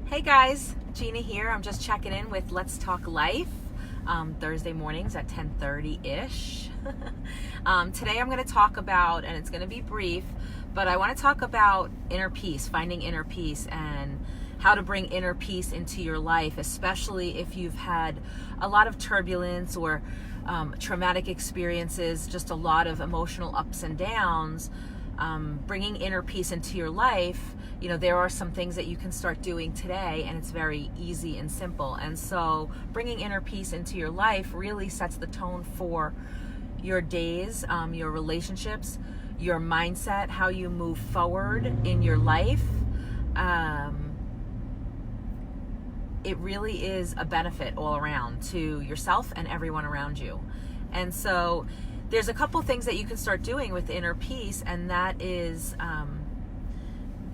Hey guys, Gina here. I'm just checking in with Let's Talk Life, Thursday mornings at 10:30-ish. Today I'm going to talk about, and it's going to be brief, but I want to talk about inner peace, finding inner peace, and how to bring inner peace into your life, especially if you've had a lot of turbulence or traumatic experiences, just a lot of emotional ups and downs. Bringing inner peace into your life, there are some things that you can start doing today, and it's very easy and simple. And so bringing inner peace into your life really sets the tone for your days, your relationships, your mindset, how you move forward in your life. It really is a benefit all around to yourself and everyone around you. And so there's a couple things that you can start doing with inner peace, and that is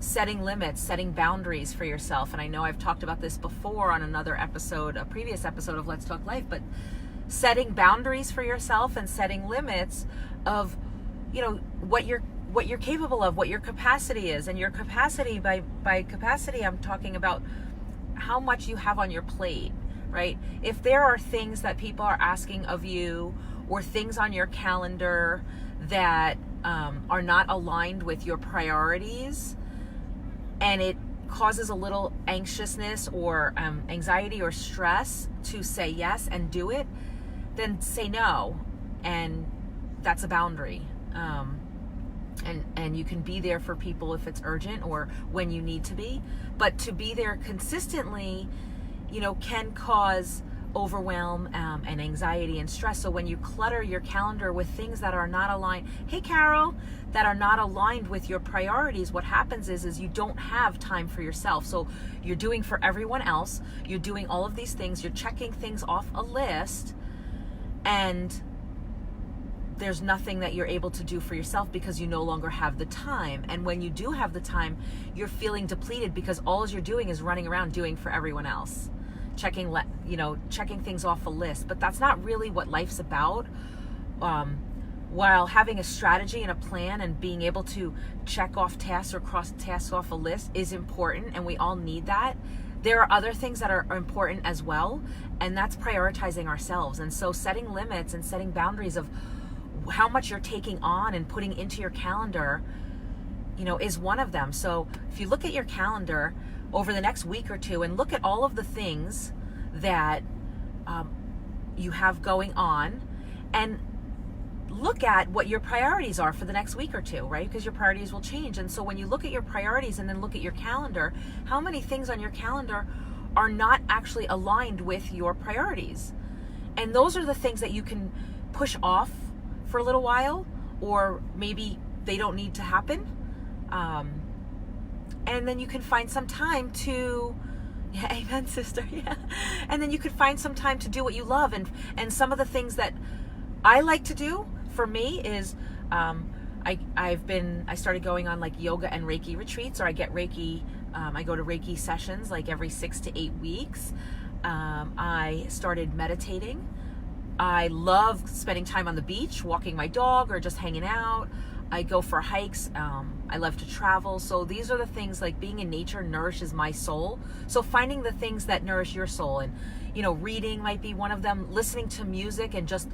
setting limits, setting boundaries for yourself. And I know I've talked about this before on a previous episode of Let's Talk Life, but setting boundaries for yourself and setting limits of, what you're capable of, what your capacity is. And your capacity, by capacity, I'm talking about how much you have on your plate, right? If there are things that people are asking of you, or things on your calendar that are not aligned with your priorities, and it causes a little anxiousness or anxiety or stress to say yes and do it, then say no. And that's a boundary. And you can be there for people if it's urgent or when you need to be. But to be there consistently, can cause overwhelm and anxiety and stress. So when you clutter your calendar with things that are not aligned, hey Carol, that are not aligned with your priorities, what happens is you don't have time for yourself. So you're doing for everyone else, you're doing all of these things, you're checking things off a list, and there's nothing that you're able to do for yourself because you no longer have the time. And when you do have the time, you're feeling depleted because all you're doing is running around doing for everyone else. Checking things off a list. But that's not really what life's about. While having a strategy and a plan and being able to check off tasks or cross tasks off a list is important, and we all need that, there are other things that are important as well, and that's prioritizing ourselves. And so setting limits and setting boundaries of how much you're taking on and putting into your calendar, is one of them. So if you look at your calendar over the next week or two and look at all of the things that you have going on, and look at what your priorities are for the next week or two, right? Because your priorities will change. And so when you look at your priorities and then look at your calendar, how many things on your calendar are not actually aligned with your priorities? And those are the things that you can push off for a little while, or maybe they don't need to happen. And then you can find some time to, yeah, amen, sister, yeah. And then you could find some time to do what you love. And some of the things that I like to do for me is, I started going on like yoga and Reiki retreats, or I get Reiki, I go to Reiki sessions like every 6 to 8 weeks. I started meditating. I love spending time on the beach, walking my dog, or just hanging out. I go for hikes. I love to travel. So these are the things, like being in nature nourishes my soul. So finding the things that nourish your soul, and reading might be one of them, listening to music, and just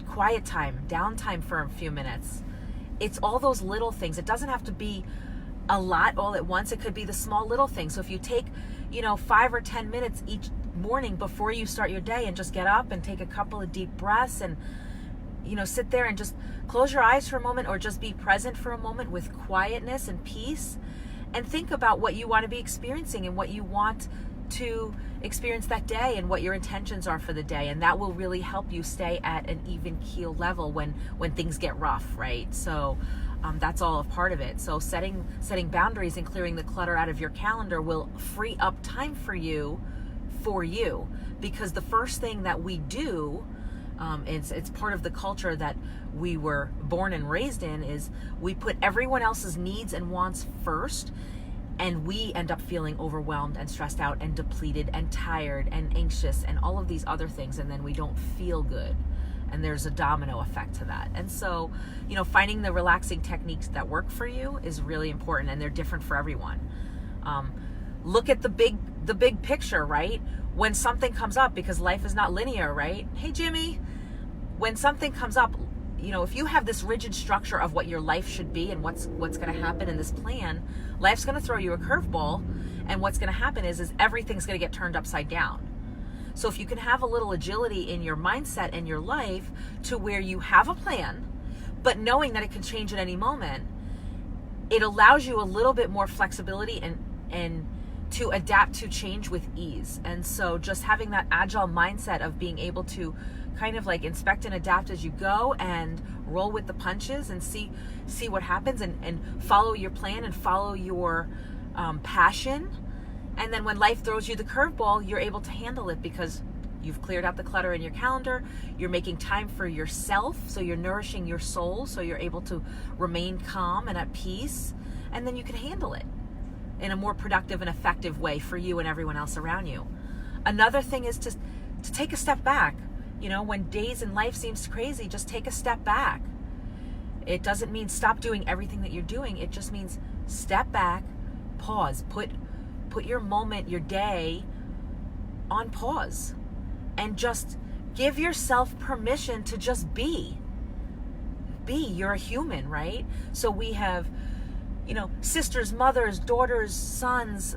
quiet time, downtime for a few minutes. It's all those little things. It doesn't have to be a lot all at once. It could be the small little things. So if you take 5 or 10 minutes each morning before you start your day, and just get up and take a couple of deep breaths, and sit there and just close your eyes for a moment, or just be present for a moment with quietness and peace, and think about what you want to be experiencing and what you want to experience that day and what your intentions are for the day. And that will really help you stay at an even keel level when things get rough, right? So that's all a part of it. So setting boundaries and clearing the clutter out of your calendar will free up time for you, because the first thing that we do, it's part of the culture that we were born and raised in, is we put everyone else's needs and wants first, and we end up feeling overwhelmed and stressed out and depleted and tired and anxious and all of these other things, and then we don't feel good, and there's a domino effect to that. And so finding the relaxing techniques that work for you is really important, and they're different for everyone. look at the big picture, right? When something comes up, because life is not linear, right? Hey, Jimmy, when something comes up, if you have this rigid structure of what your life should be and what's going to happen in this plan, life's going to throw you a curveball, and what's going to happen is everything's going to get turned upside down. So if you can have a little agility in your mindset and your life to where you have a plan, but knowing that it can change at any moment, it allows you a little bit more flexibility and to adapt to change with ease. And so just having that agile mindset of being able to kind of like inspect and adapt as you go and roll with the punches and see what happens and follow your plan and follow your passion. And then when life throws you the curveball, you're able to handle it because you've cleared out the clutter in your calendar. You're making time for yourself, so you're nourishing your soul, so you're able to remain calm and at peace, and then you can handle it in a more productive and effective way for you and everyone else around you. Another thing is to take a step back. When days in life seems crazy, just take a step back. It doesn't mean stop doing everything that you're doing. It just means step back, pause, put your moment, your day on pause, and just give yourself permission to just be. You're a human, right? So we have, sisters, mothers, daughters, sons,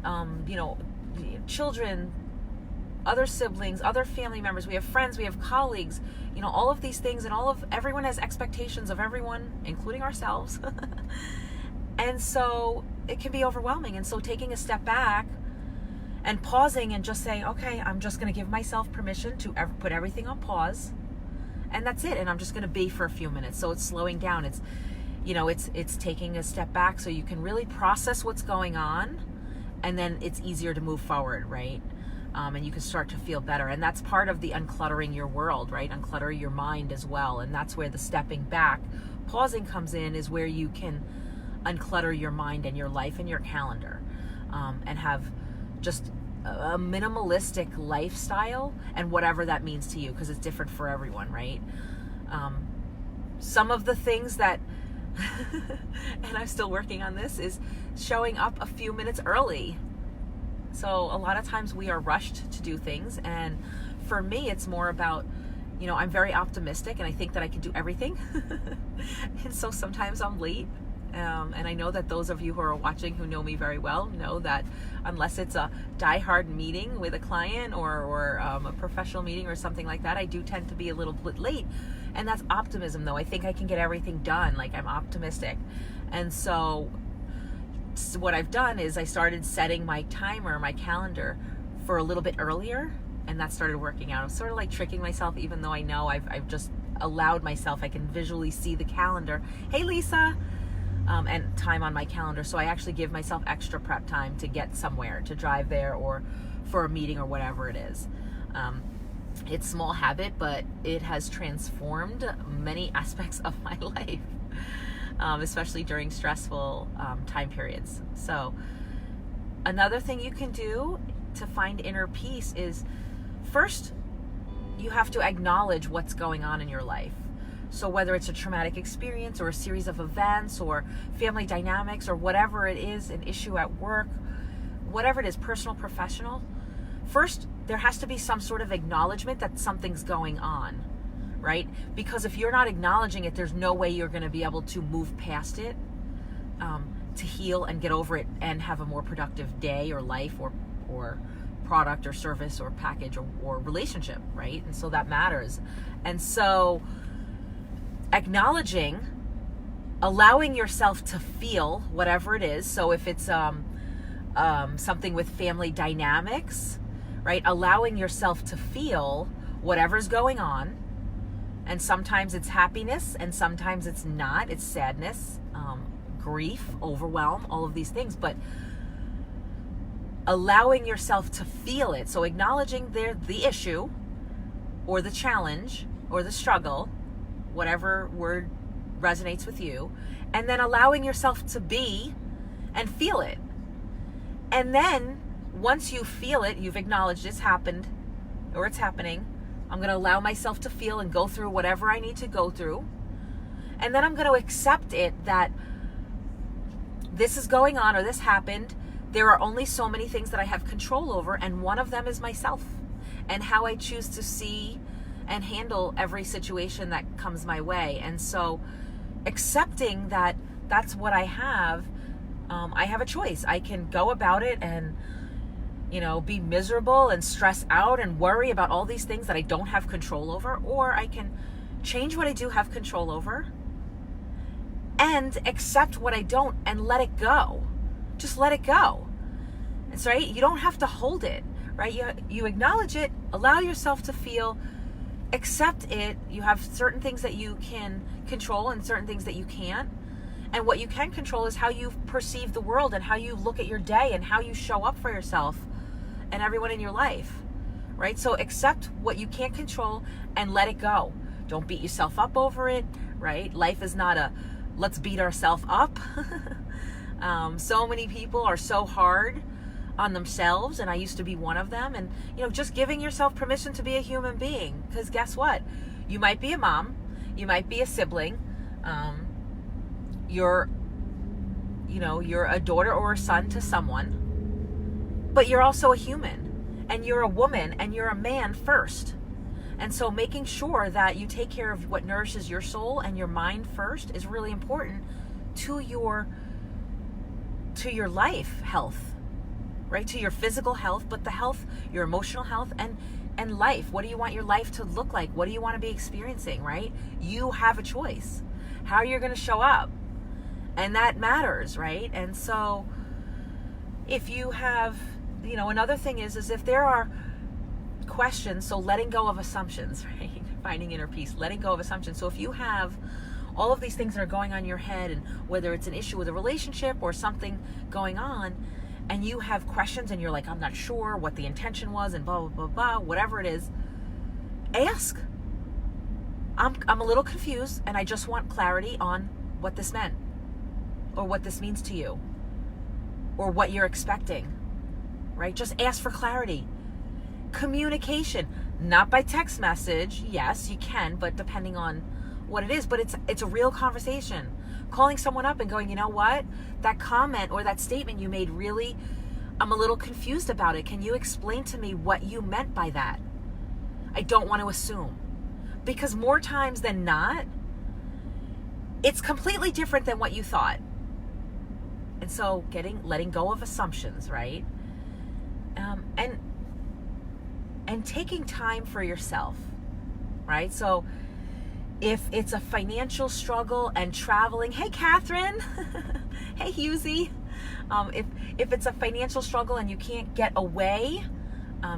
children, other siblings, other family members. We have friends, we have colleagues, all of these things, and everyone has expectations of everyone, including ourselves. And so it can be overwhelming. And so taking a step back and pausing and just saying, okay, I'm just going to give myself permission to put everything on pause, and that's it. And I'm just going to be for a few minutes. So it's slowing down. It's, it's taking a step back so you can really process what's going on, and then it's easier to move forward, right? And you can start to feel better. And that's part of the uncluttering your world, right? Unclutter your mind as well. And that's where the stepping back, pausing comes in, is where you can unclutter your mind and your life and your calendar, and have just a minimalistic lifestyle, and whatever that means to you, because it's different for everyone, right? Some of the things that, and I'm still working on this, is showing up a few minutes early. So a lot of times we are rushed to do things, and for me it's more about, I'm very optimistic and I think that I can do everything. And so sometimes I'm late. And I know that those of you who are watching who know me very well know that unless it's a die-hard meeting with a client or a professional meeting or something like that, I do tend to be a little bit late. And that's optimism, though. I think I can get everything done. Like, I'm optimistic. And so what I've done is I started setting my timer, my calendar, for a little bit earlier, and that started working out. I'm sort of like tricking myself, even though I know I've just allowed myself, I can visually see the calendar. Hey, Lisa. And time on my calendar. So I actually give myself extra prep time to get somewhere, to drive there or for a meeting or whatever it is. It's a small habit, but it has transformed many aspects of my life, especially during stressful time periods. So another thing you can do to find inner peace is, first, you have to acknowledge what's going on in your life. So whether it's a traumatic experience or a series of events or family dynamics or whatever it is, an issue at work, whatever it is, personal, professional, first, there has to be some sort of acknowledgement that something's going on, right? Because if you're not acknowledging it, there's no way you're going to be able to move past it, to heal and get over it and have a more productive day or life or product or service or package or relationship, right? And so that matters. And so acknowledging, allowing yourself to feel whatever it is. So if it's something with family dynamics, right? Allowing yourself to feel whatever's going on. And sometimes it's happiness and sometimes it's not. It's sadness, grief, overwhelm, all of these things. But allowing yourself to feel it. So acknowledging the issue or the challenge or the struggle, whatever word resonates with you, and then allowing yourself to be and feel it. And then once you feel it, you've acknowledged it's happened or it's happening, I'm going to allow myself to feel and go through whatever I need to go through. And then I'm going to accept it that this is going on or this happened. there are only so many things that I have control over, and one of them is myself and how I choose to see and handle every situation that comes my way. And so accepting that that's what I have a choice. I can go about it and, be miserable and stress out and worry about all these things that I don't have control over, or I can change what I do have control over and accept what I don't and let it go. Just let it go. It's right. You don't have to hold it, right? You acknowledge it, allow yourself to feel, accept it. You have certain things that you can control and certain things that you can't. And what you can control is how you perceive the world and how you look at your day and how you show up for yourself and everyone in your life, right? So accept what you can't control and let it go. Don't beat yourself up over it, right? Life is not a let's beat ourselves up. So many people are so hard on themselves, and I used to be one of them. And, just giving yourself permission to be a human being, because guess what? You might be a mom, you might be a sibling, you're a daughter or a son to someone, but you're also a human, and you're a woman, and you're a man first. And so making sure that you take care of what nourishes your soul and your mind first is really important to your life health, right? To your physical health, but the health, your emotional health, and life. What do you want your life to look like? What do you want to be experiencing, right? You have a choice how you're going to show up, and that matters, right? And so if you have, another thing is if there are questions, so letting go of assumptions, right? Finding inner peace, letting go of assumptions. So if you have all of these things that are going on in your head, and whether it's an issue with a relationship or something going on, and you have questions and you're like, I'm not sure what the intention was and blah, blah, blah, blah, whatever it is, ask. I'm a little confused and I just want clarity on what this meant, or what this means to you, or what you're expecting, right? Just ask for clarity. Communication, not by text message. Yes, you can, but depending on what it is, but it's a real conversation. Calling someone up and going, you know what? That comment or that statement you made, really, I'm a little confused about it. Can you explain to me what you meant by that? I don't want to assume. Because more times than not, it's completely different than what you thought. And so letting go of assumptions, right? And taking time for yourself, right? So if it's a financial struggle and traveling, hey, Catherine, hey, Husey. If it's a financial struggle and you can't get away,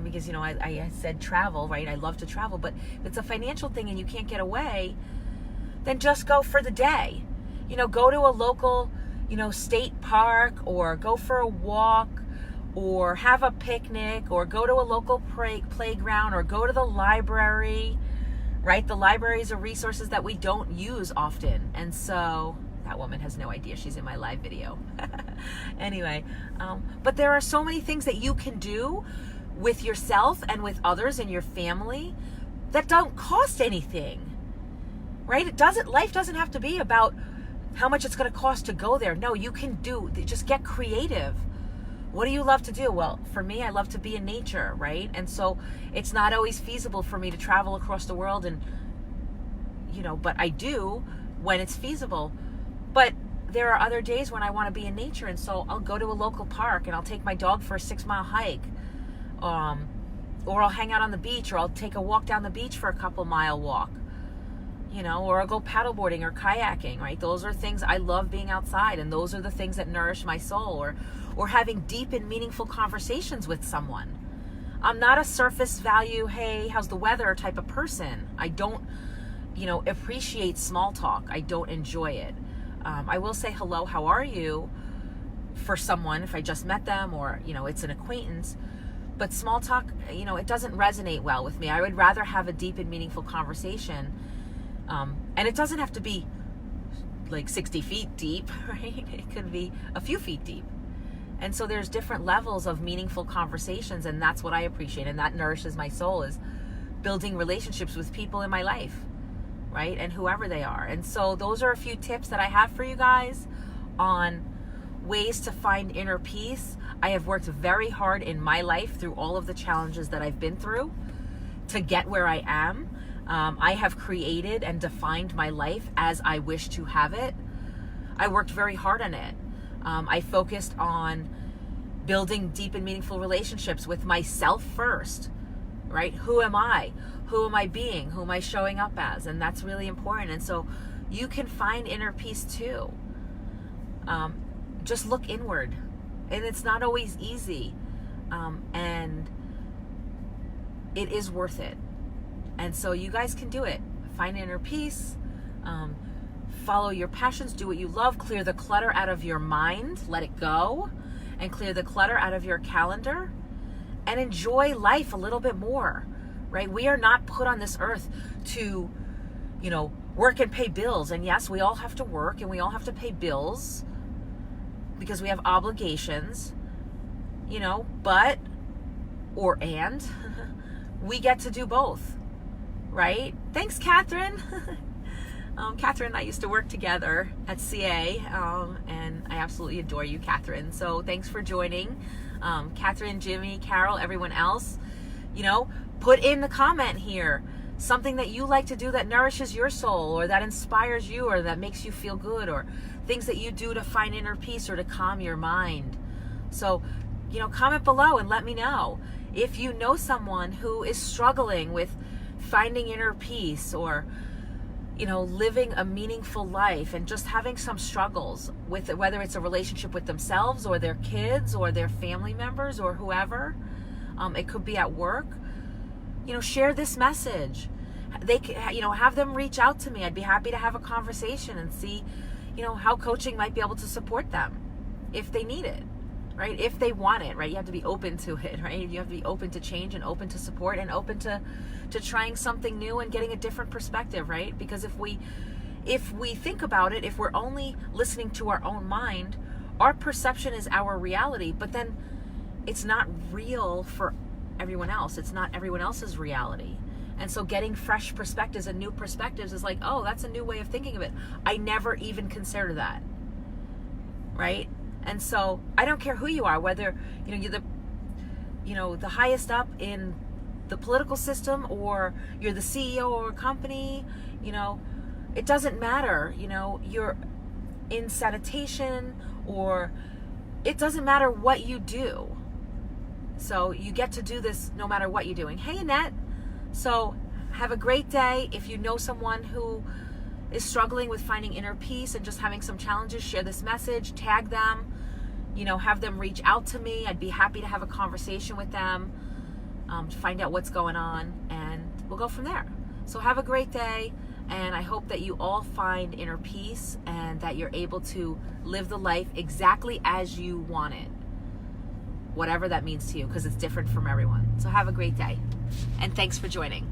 because, I said travel, right? I love to travel, but if it's a financial thing and you can't get away, then just go for the day. Go to a local, state park, or go for a walk, or have a picnic, or go to a local playground, or go to the library, right? The libraries are resources that we don't use often. And so that woman has no idea she's in my live video. Anyway, but there are so many things that you can do with yourself and with others in your family that don't cost anything, right? Life doesn't have to be about how much it's going to cost to go there. No, you can just get creative. What do you love to do? Well, for me, I love to be in nature, right? And so it's not always feasible for me to travel across the world, and, but I do when it's feasible. But there are other days when I want to be in nature, and so I'll go to a local park and I'll take my dog for a 6-mile hike, or I'll hang out on the beach, or I'll take a walk down the beach for a couple-mile walk, or I'll go paddleboarding or kayaking, right? Those are things I love, being outside, and those are the things that nourish my soul, or having deep and meaningful conversations with someone. I'm not a surface value, hey, how's the weather type of person. I don't, appreciate small talk. I don't enjoy it. I will say hello, how are you, for someone if I just met them, or, it's an acquaintance. But small talk, it doesn't resonate well with me. I would rather have a deep and meaningful conversation. And it doesn't have to be like 60 feet deep, right? It could be a few feet deep. And so there's different levels of meaningful conversations, and that's what I appreciate, and that nourishes my soul, is building relationships with people in my life, right? And whoever they are. And so those are a few tips that I have for you guys on ways to find inner peace. I have worked very hard in my life through all of the challenges that I've been through to get where I am. I have created and defined my life as I wish to have it. I worked very hard on it. I focused on building deep and meaningful relationships with myself first, right? Who am I? Who am I being? Who am I showing up as? And that's really important. And so you can find inner peace too. Just look inward. And it's not always easy. And it is worth it. And so you guys can do it. Find inner peace. Follow your passions. Do what you love. Clear the clutter out of your mind. Let it go. And clear the clutter out of your calendar. And enjoy life a little bit more. Right? We are not put on this earth to, work and pay bills. And yes, we all have to work and we all have to pay bills because we have obligations, but we get to do both, right? Thanks, Catherine. Catherine and I used to work together at CA, and I absolutely adore you, Catherine. So thanks for joining. Catherine, Jimmy, Carol, everyone else, put in the comment here something that you like to do that nourishes your soul or that inspires you or that makes you feel good, or things that you do to find inner peace or to calm your mind. So, comment below and let me know if you know someone who is struggling with finding inner peace or, living a meaningful life and just having some struggles with it, whether it's a relationship with themselves or their kids or their family members or whoever. It could be at work. Share this message. Have them reach out to me. I'd be happy to have a conversation and see, how coaching might be able to support them if they need it, right? If they want it, right? You have to be open to it, right? You have to be open to change and open to support and open to trying something new and getting a different perspective, right? Because if we think about it, if we're only listening to our own mind, our perception is our reality, but then it's not real for everyone else. It's not everyone else's reality. And so getting fresh perspectives and new perspectives is like, oh, that's a new way of thinking of it. I never even considered that, right? And so I don't care who you are, whether you're the highest up in the political system or you're the CEO of a company, it doesn't matter. You're in sanitation, or it doesn't matter what you do. So you get to do this no matter what you're doing. Hey, Annette. So have a great day. If you know someone who is struggling with finding inner peace and just having some challenges, share this message, tag them, have them reach out to me. I'd be happy to have a conversation with them to find out what's going on, and we'll go from there. So have a great day, and I hope that you all find inner peace and that you're able to live the life exactly as you want it. Whatever that means to you, because it's different from everyone. So have a great day. And thanks for joining.